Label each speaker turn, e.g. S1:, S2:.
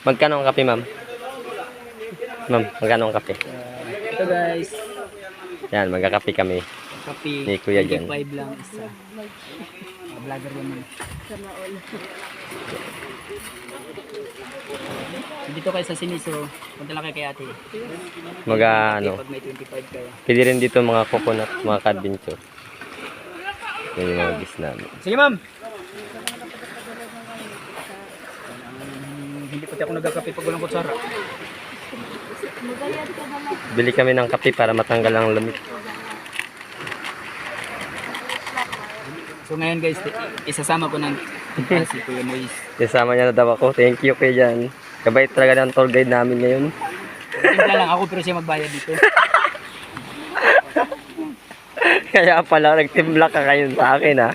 S1: Magkano ang kape, ma'am? Ma'am, magkano ang kape?
S2: Ito guys,
S1: Yan, magkakape kami.
S2: kape,
S1: Ni Kuya Jan.
S2: 25 lang isa. Vlogger naman. Dito kayo sa Siniso, punta lang kayo kay ate.
S1: Ano,
S2: Pag may 25 kayo.
S1: pwede rin dito mga coconut, mga kadbincho. Yan yung mga gis namin.
S2: Sige ma'am! Hindi pati ako nagkakape pag walang kutsara.
S1: Bili kami ng kape para matanggal ang lamig.
S2: So ngayon guys, isasama ko ng si Kuya Moise.
S1: Kasama niya na daw ako. Thank you kay Jan. Kabait talaga ng tour guide namin ngayon.
S2: Timpla lang ako pero siya magbayad dito.
S1: Kaya pala nagtimbla ka ngayon sa akin ha.